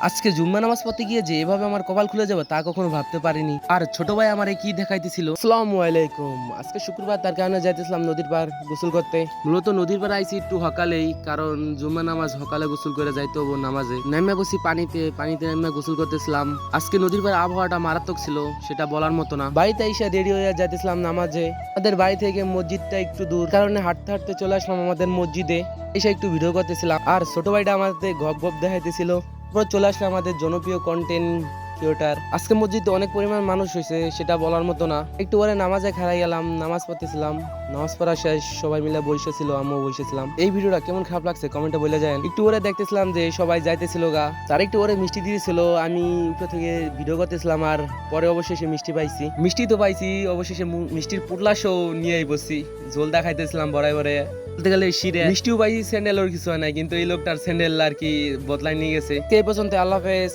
আজকে জুম্মা নামাজ পড়তে গিয়ে যে এভাবে আমার কপাল খুলে যাবে তা কখনো ভাবতে পারিনি। আর ছোট ভাই আমারে কি দেখাইতেছিল। আসসালামু আলাইকুম। আজকে শুক্রবার, তার কারণে যাইতেছিলাম নদীর পার গোসল করতে। মূলত নদীর পার আইছি একটু সকালেই, কারণ জুম্মা নামাজ সকালে গোসল করে যাইতে হবো নামাজে। নাইমা বসি পানিতে নাইমা গোসল করতেছিলাম। আজকে নদীর পার আবহাওয়াটা মারাত্মক ছিল, সেটা বলার মতো না। বাড়িতে এসে রেডি হয়ে যাইতেছিলাম নামাজে। আমাদের বাড়ি থেকে মসজিদটা একটু দূর, কারণে হাঁটতে হাঁটতে চলে আসলাম আমাদের মসজিদে। এসে একটু ভিডিও করতেছিলাম, আর ছোট ভাইটা আমাদের গপ গপ দেখাইতেছিল। তারপর চলে আসলে আমাদের জনপ্রিয় কন্টেন্ট ক্রিয়েটর। আজকে মসজিদে অনেক পরিমাণ মানুষ হয়েছে, সেটা বলার মতো না। একটু পরে নামাজে খাড়াই গেলাম, নামাজ পড়তেছিলাম। নামাজ পড়া শেষ, সবাই মিলে বসেছিল, আমিও বসেছিলাম। এই ভিডিওটা কেমন খারাপ লাগছে কমেন্টে বলে যায়। একটু পরে দেখতেছিলাম যে সবাই যাইতেছিল গা, তার একটু পরে মিষ্টি দিয়েছিল। আমি উপরে থেকে ভিডিও করতেছিলাম, আর পরে অবশেষে মিষ্টি পাইছি। মিষ্টি তো পাইছি অবশেষে, মিষ্টির পুটলাশও নিয়েই বসছি। ঝোল দেখাইতেছিলাম বরাই বরে। বলতে গেলে শিরে মিষ্টিও পাইছি, স্যান্ডেল ওর কিছু হয় নাই, কিন্তু এই লোকটার স্যান্ডেল আর কি বদলাই নিয়ে গেছে। এই পর্যন্ত, আল্লাহ হাফেজ।